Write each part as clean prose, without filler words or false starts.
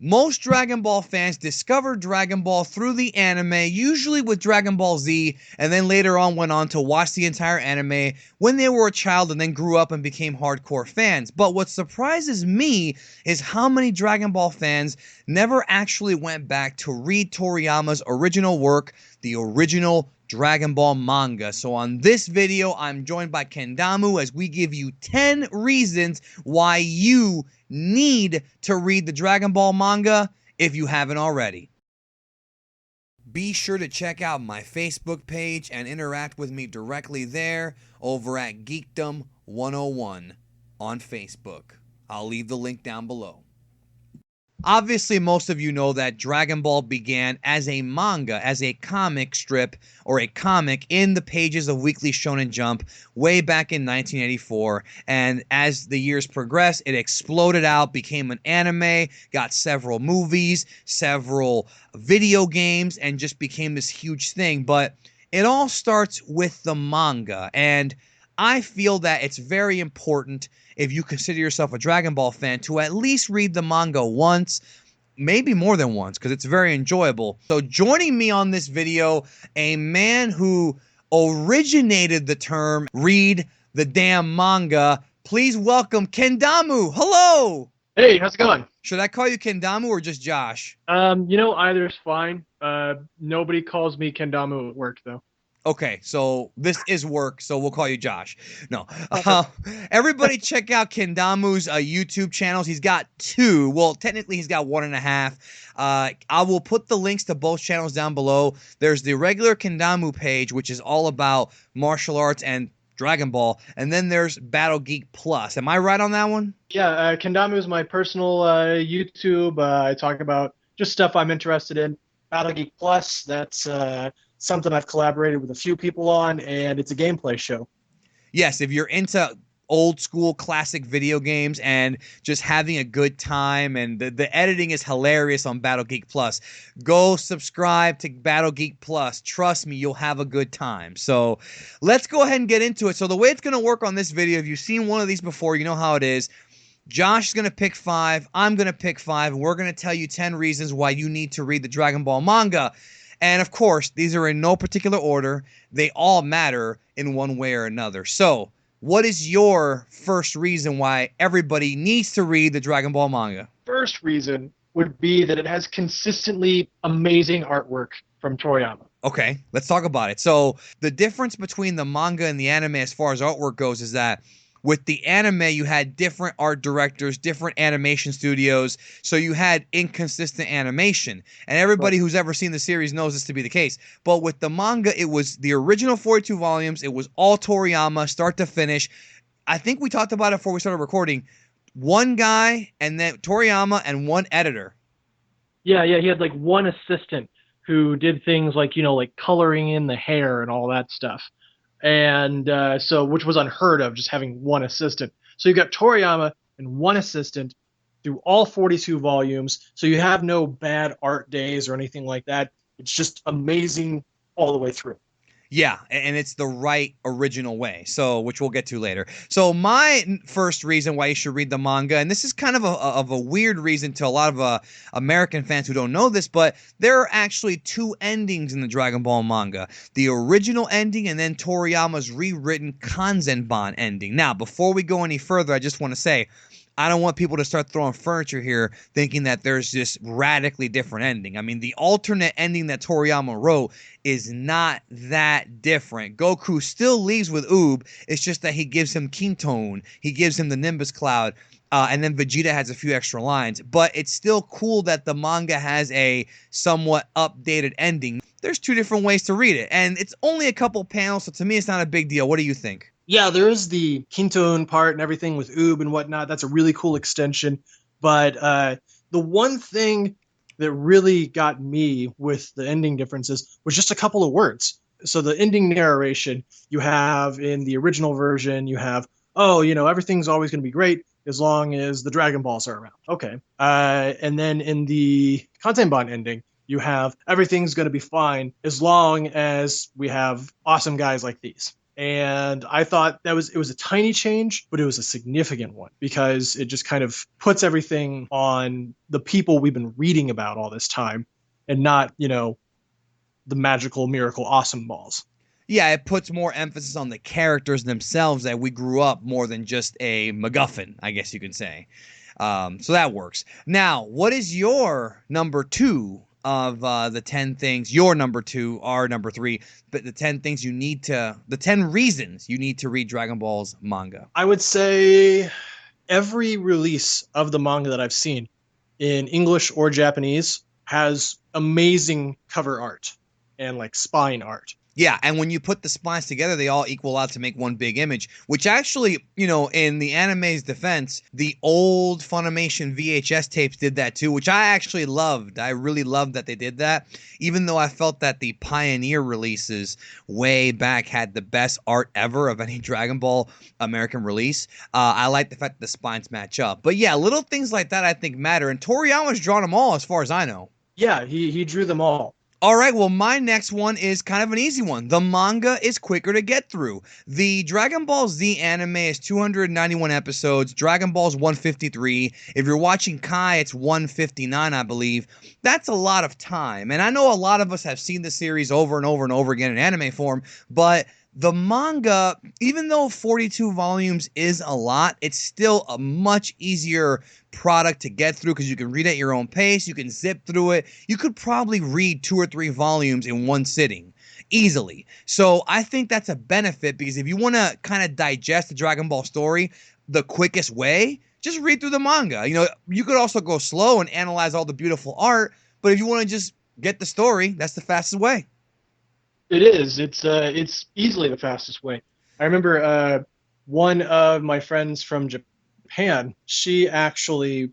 Most Dragon Ball fans discovered Dragon Ball through the anime, usually with Dragon Ball Z, and then later on went on to watch the entire anime when they were a child and then grew up and became hardcore fans. But what surprises me is how many Dragon Ball fans never actually went back to read Toriyama's original work, the original Dragon Ball manga. So on this video, I'm joined by Kendamu as we give you 10 reasons why you need to read the Dragon Ball manga if you haven't already. Be sure to check out my Facebook page and interact with me directly there over at Geekdom 101 on Facebook. I'll leave the link down below. Obviously, most of you know that Dragon Ball began as a manga, as a comic strip or a comic in the pages of Weekly Shonen Jump way back in 1984. And as the years progressed, it exploded out, became an anime, got several movies, several video games, and just became this huge thing. But it all starts with the manga. And I feel that it's very important, if you consider yourself a Dragon Ball fan, to at least read the manga once, maybe more than once, because it's very enjoyable. So joining me on this video, a man who originated the term read the damn manga. Please welcome Kendamu. Hello. Hey, how's it going? Should I call you Kendamu or just Josh? Either's fine. Nobody calls me Kendamu at work, though. Okay, so this is work, so we'll call you Josh. No. Everybody check out KendamuZ YouTube channels. He's got 2. Well, technically he's got 1.5. I will put the links to both channels down below. There's the regular Kendamu page, which is all about martial arts and Dragon Ball. And then there's Battle Geek Plus. Am I right on that one? Yeah, Kendamu is my personal YouTube. I talk about just stuff I'm interested in. Battle Geek Plus, that's something I've collaborated with a few people on, and it's a gameplay show. Yes, if you're into old school classic video games and just having a good time, and the editing is hilarious on Battle Geek Plus, go subscribe to Battle Geek Plus. Trust me, you'll have a good time. So let's go ahead and get into it. So the way it's going to work on this video, if you've seen one of these before, you know how it is. Josh is going to pick 5, I'm going to pick 5, and we're going to tell you 10 reasons why you need to read the Dragon Ball manga. And of course, these are in no particular order. They all matter in one way or another. So, what is your first reason why everybody needs to read the Dragon Ball manga? First reason would be that it has consistently amazing artwork from Toriyama. Okay, let's talk about it. So, the difference between the manga and the anime as far as artwork goes is that with the anime, you had different art directors, different animation studios, so you had inconsistent animation. And everybody who's ever seen the series knows this to be the case. But with the manga, it was the original 42 volumes. It was all Toriyama, start to finish. I think we talked about it before we started recording. One guy, and then Toriyama, and one editor. Yeah, he had like one assistant who did things like, like coloring in the hair and all that stuff. And which was unheard of, just having one assistant. So you've got Toriyama and one assistant through all 42 volumes. So you have no bad art days or anything like that. It's just amazing all the way through. Yeah, and it's the right original way, so which we'll get to later. So my first reason why you should read the manga, and this is kind of a weird reason to a lot of American fans who don't know this, but there are actually 2 endings in the Dragon Ball manga. The original ending and then Toriyama's rewritten Kanzenban ending. Now, before we go any further, I just want to say, I don't want people to start throwing furniture here thinking that there's this radically different ending. I mean, the alternate ending that Toriyama wrote is not that different. Goku still leaves with Oob. It's just that he gives him Kintone. He gives him the Nimbus Cloud. And then Vegeta has a few extra lines. But it's still cool that the manga has a somewhat updated ending. There's 2 different ways to read it. And it's only a couple panels, so to me it's not a big deal. What do you think? Yeah, there is the Kintone part and everything with Oob and whatnot. That's a really cool extension. But the one thing that really got me with the ending differences was just a couple of words. So the ending narration you have in the original version, you have, everything's always going to be great as long as the Dragon Balls are around. Okay. And then in the Kanzenban ending, you have everything's going to be fine as long as we have awesome guys like these. And I thought it was a tiny change, but it was a significant one because it just kind of puts everything on the people we've been reading about all this time and not, the magical miracle awesome balls. Yeah, it puts more emphasis on the characters themselves that we grew up more than just a MacGuffin, I guess you can say. So that works. Now, what is your number two of the 10 things? Your number two, our number three, but the 10 things you need to, the 10 reasons you need to read Dragon Ball's manga. I would say every release of the manga that I've seen in English or Japanese has amazing cover art and like spine art. Yeah, and when you put the splines together, they all equal out to make one big image, which actually, in the anime's defense, the old Funimation VHS tapes did that too, which I actually loved. I really loved that they did that, even though I felt that the Pioneer releases way back had the best art ever of any Dragon Ball American release. I like the fact that the spines match up. But yeah, little things like that I think matter, and Toriyama's drawn them all as far as I know. Yeah, he drew them all. All right, well, my next one is kind of an easy one. The manga is quicker to get through. The Dragon Ball Z anime is 291 episodes. Dragon Ball's 153. If you're watching Kai, it's 159, I believe. That's a lot of time. And I know a lot of us have seen the series over and over and over again in anime form, but the manga, even though 42 volumes is a lot, it's still a much easier product to get through because you can read at your own pace. You can zip through it. You could probably read 2 or 3 volumes in one sitting easily. So I think that's a benefit because if you want to kind of digest the Dragon Ball story the quickest way, just read through the manga. You could also go slow and analyze all the beautiful art, but if you want to just get the story, that's the fastest way. It is. It's easily the fastest way. I remember one of my friends from Japan. She actually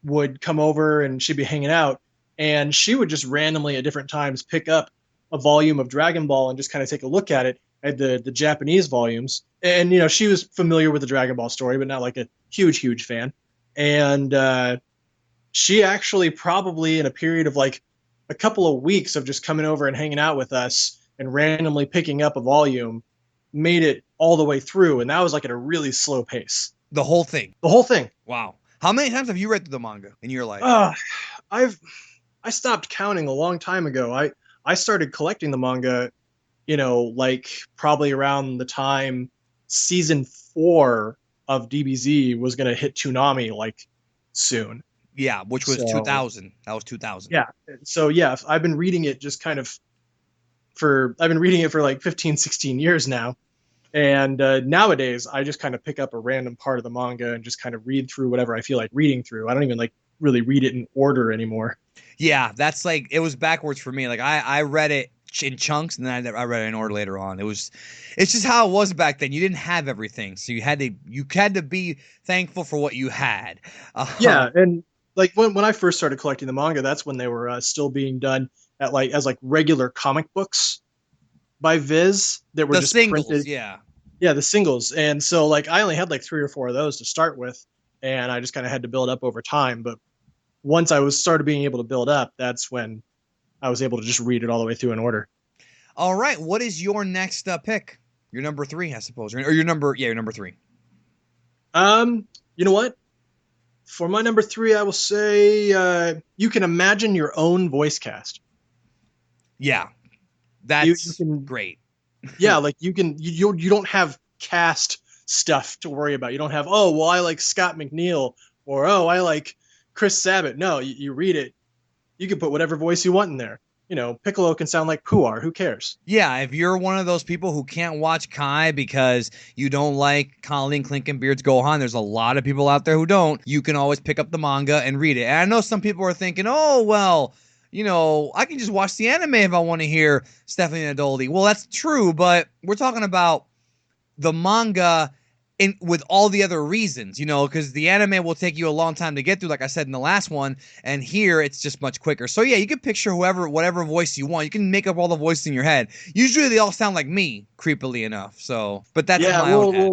would come over and she'd be hanging out, and she would just randomly at different times pick up a volume of Dragon Ball and just kind of take a look at it at the Japanese volumes. And she was familiar with the Dragon Ball story, but not like a huge fan. And she actually probably in a period of like a couple of weeks of just coming over and hanging out with us and randomly picking up a volume, made it all the way through, and that was like at a really slow pace. The whole thing. The whole thing. Wow. How many times have you read through the manga in your life? I stopped counting a long time ago. I started collecting the manga, like probably around the time season 4 of DBZ was going to hit Toonami like soon. Yeah, which was 2000. That was 2000. Yeah. So yeah, I've been reading it just kind of I've been reading it for like 15, 16 years now. And nowadays, I just kind of pick up a random part of the manga and just kind of read through whatever I feel like reading through. I don't even like really read it in order anymore. Yeah, that's like, it was backwards for me. Like I read it in chunks and then I read it in order later on. It's just how it was back then. You didn't have everything. So you had to be thankful for what you had. Yeah. And like when I first started collecting the manga, that's when they were still being done as regular comic books by Viz that were the just singles, printed. Yeah, the singles. And so like I only had like 3 or 4 of those to start with, and I just kind of had to build up over time. But once I started being able to build up, that's when I was able to just read it all the way through in order. All right, what is your next pick? Your number 3, I suppose, or your number 3. You know what? For my number 3, I will say you can imagine your own voice cast. Yeah, that's great. Yeah, like you don't have cast stuff to worry about. You don't have, oh, well, I like Scott McNeil, or oh, I like Chris Sabat. No, you read it. You can put whatever voice you want in there. Piccolo can sound like Puar. Who cares? Yeah, if you're one of those people who can't watch Kai because you don't like Colleen Clinkenbeard's Gohan, there's a lot of people out there who don't. You can always pick up the manga and read it. And I know some people are thinking, oh, well, I can just watch the anime if I want to hear Stephanie Nadolny. Well, that's true, but we're talking about the manga with all the other reasons, because the anime will take you a long time to get through, like I said in the last one, and here it's just much quicker. So yeah, you can picture whatever voice you want. You can make up all the voices in your head. Usually they all sound like me, creepily enough. So, but that's my own head.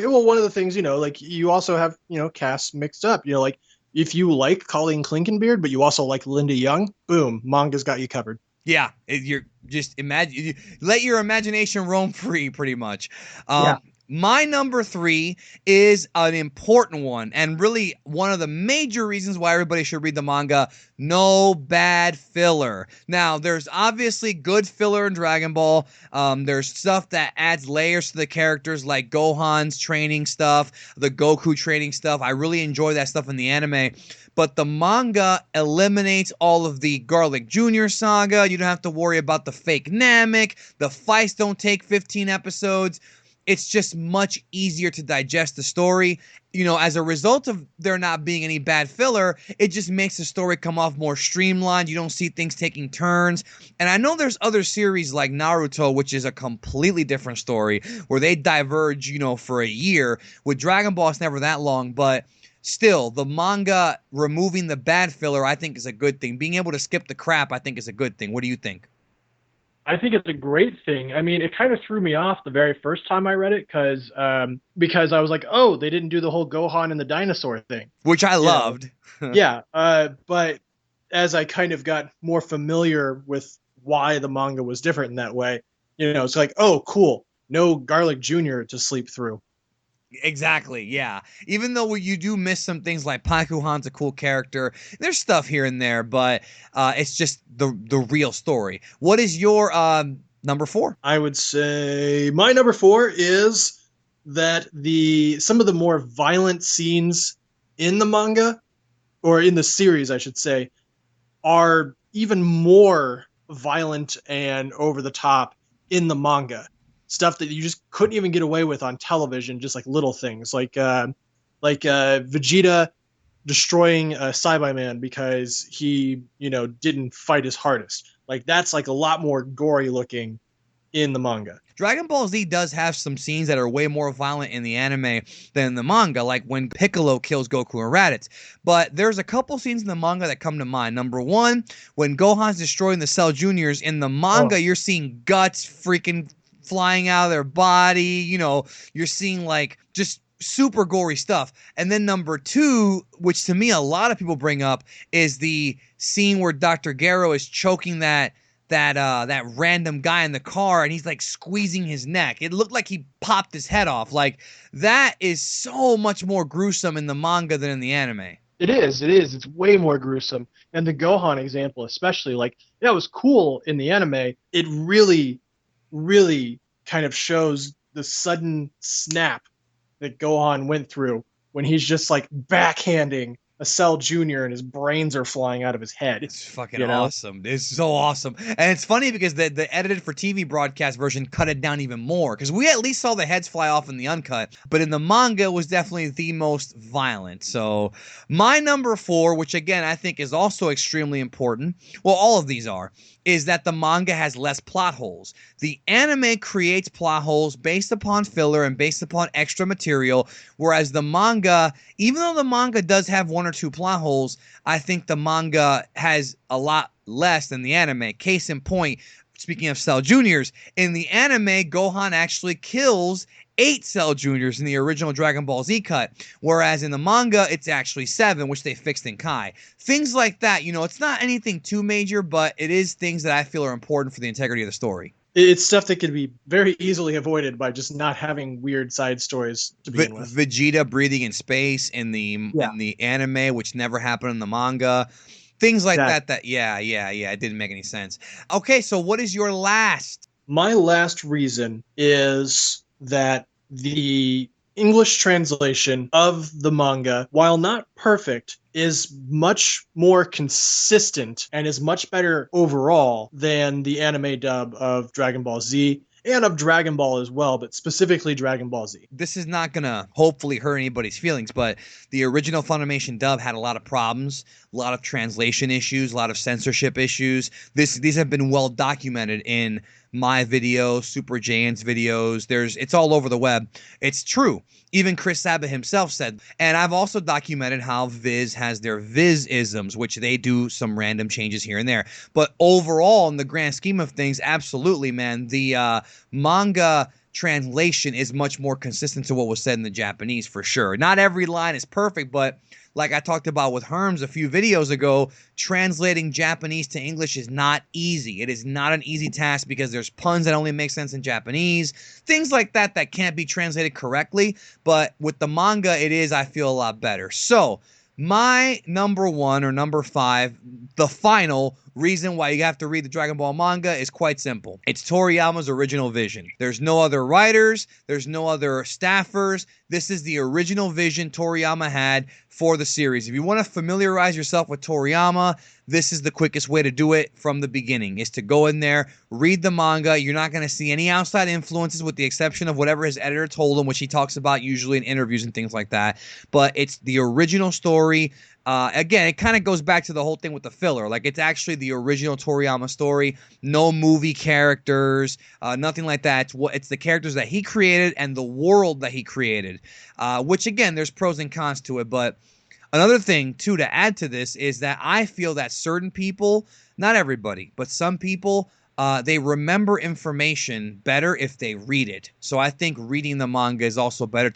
One of the things, like you also have, casts mixed up. Like if you like Colleen Clinkenbeard, but you also like Linda Young, boom, manga's got you covered. Yeah, you're just imagine, let your imagination roam free, pretty much. Yeah. My number three is an important one, and really one of the major reasons why everybody should read the manga. No bad filler. Now, there's obviously good filler in Dragon Ball. There's stuff that adds layers to the characters, like Gohan's training stuff, the Goku training stuff. I really enjoy that stuff in the anime. But the manga eliminates all of the Garlic Jr. saga. You don't have to worry about the fake Namek. The fights don't take 15 episodes. It's just much easier to digest the story. You know, as a result of there not being any bad filler, it just makes the story come off more streamlined. You don't see things taking turns. And I know there's other series like Naruto, which is a completely different story, where they diverge, you know, for a year. With Dragon Ball, it's never that long, but still, the manga removing the bad filler, I think, is a good thing. Being able to skip the crap, I think, is a good thing. What do you think? I think it's a great thing. I mean, it kind of threw me off the very first time I read it because I was like, oh, they didn't do the whole Gohan and the dinosaur thing, Which I you know? loved. Yeah. But as I kind of got more familiar with why the manga was different in that way, it's like, oh, cool, no Garlic Jr. to sleep through. Exactly, yeah. Even though you do miss some things like Pakuhan's a cool character, there's stuff here and there, but it's just the real story. What is your number four? I would say my number four is that the some of the more violent scenes in the manga, or in the series, I should say, are even more violent and over the top in the manga. Stuff that you just couldn't even get away with on television, just like little things like Vegeta destroying Cyberman because he, didn't fight his hardest. Like that's like a lot more gory looking in the manga. Dragon Ball Z does have some scenes that are way more violent in the anime than the manga, like when Piccolo kills Goku and Raditz. But there's a couple scenes in the manga that come to mind. Number one, when Gohan's destroying the Cell Juniors in the manga, Oh, you're seeing guts freaking flying out of their body. You know, you're seeing like just super gory stuff. And then number two, which to me a lot of people bring up, is the scene where Dr. Gero is choking that random guy in the car, and he's like squeezing his neck. It looked like he popped his head off. Like that is so much more gruesome in the manga than in the anime. it is. It is. It's way more gruesome. And the Gohan example, especially, like, yeah, it was cool in the anime. It really, really kind of shows the sudden snap that Gohan went through when he's just like backhanding a Cell Junior and his brains are flying out of his head. It's fucking You know? awesome. It's so awesome. And it's funny because the edited for TV broadcast version cut it down even more, because we at least saw the heads fly off in the uncut, but in the manga it was definitely the most violent. So my number four, which again I think is also extremely important, well, all of these are, is that the manga has less plot holes. The anime creates plot holes based upon filler and based upon extra material, whereas the manga, even though the manga does have one or two plot holes, I think the manga has a lot less than the anime. Case in point, speaking of Cell Juniors, in the anime, Gohan actually kills 8 Cell Juniors in the original Dragon Ball Z cut, whereas in the manga, it's actually 7, which they fixed in Kai. Things like that, it's not anything too major, but it is things that I feel are important for the integrity of the story. It's stuff that could be very easily avoided by just not having weird side stories to begin with. Vegeta breathing in space in Yeah, the anime, which never happened in the manga. Things like that. that, yeah, it didn't make any sense. Okay, so what is your last? My last reason is that the English translation of the manga, while not perfect, is much more consistent and is much better overall than the anime dub of Dragon Ball Z and of Dragon Ball as well, but specifically Dragon Ball Z. This is not gonna hopefully hurt anybody's feelings, but the original Funimation dub had a lot of problems, a lot of translation issues, a lot of censorship issues. These have been well documented in my videos, Super JAYAIN's videos. It's all over the web. It's true. Even Chris Sabat himself said. And I've also documented how Viz has their Viz-isms, which they do some random changes here and there. But overall, in the grand scheme of things, absolutely, man, the manga translation is much more consistent to what was said in the Japanese, for sure. Not every line is perfect, but like I talked about with Herms a few videos ago, translating Japanese to English is not easy. It is not an easy task because there's puns that only make sense in Japanese, things like that that can't be translated correctly. But with the manga, it is, I feel, a lot better. So my number 1 or number 5, the final reason why you have to read the Dragon Ball manga is quite simple. It's Toriyama's original vision. There's no other writers. There's no other staffers. This is the original vision Toriyama had for the series. If you want to familiarize yourself with Toriyama, this is the quickest way to do it from the beginning, is to go in there, read the manga. You're not going to see any outside influences with the exception of whatever his editor told him, which he talks about usually in interviews and things like that. But it's the original story. Again, it kind of goes back to the whole thing with the filler. Like, it's actually the original Toriyama story. No movie characters, nothing like that. It's the characters that he created and the world that he created, which, again, there's pros and cons to it. But another thing, too, to add to this is that I feel that certain people, not everybody, but some people, they remember information better if they read it. So I think reading the manga is also better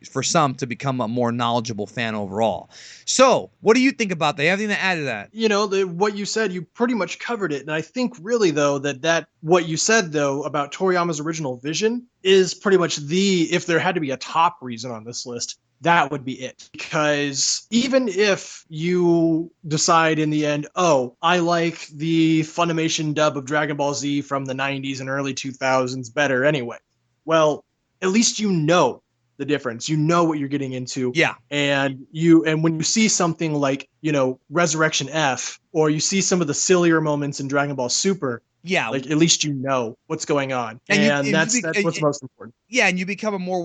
for some to become a more knowledgeable fan overall. So what do you think about that? You have anything to add to that? You know, what you said, you pretty much covered it. And I think really, though, that what you said, though, about Toriyama's original vision is pretty much if there had to be a top reason on this list, that would be it. Because even if you decide in the end, oh, I like the Funimation dub of Dragon Ball Z from the 90s and early 2000s better anyway, well, at least you know the difference. You know what you're getting into. Yeah. And when you see something like, you know, Resurrection F, or you see some of the sillier moments in Dragon Ball Super, yeah, like, at least you know what's going on, and that's what's most important. Yeah, and you become a more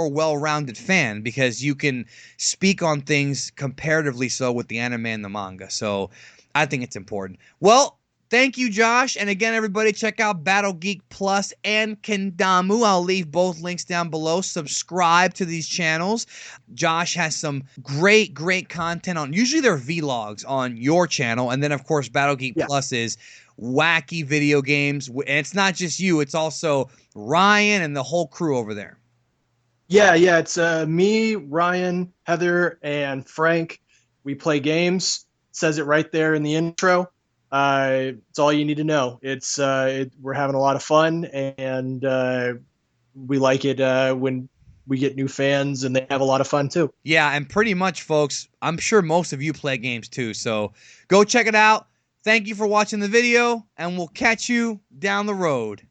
well-rounded fan because you can speak on things comparatively so with the anime and the manga. So I think it's important. Well, thank you, Josh. And again, everybody, check out Battle Geek Plus and Kendamu. I'll leave both links down below. Subscribe to these channels. Josh has some great content on, usually they're vlogs on your channel. And then, of course, Battle Geek Plus is wacky video games. And it's not just you. It's also Ryan and the whole crew over there. Yeah. It's me, Ryan, Heather, and Frank. We play games. It says it right there in the intro. It's all you need to know. We're having a lot of fun, and we like it when we get new fans, and they have a lot of fun too. Yeah, and pretty much, folks, I'm sure most of you play games too, so go check it out. Thank you for watching the video, and we'll catch you down the road.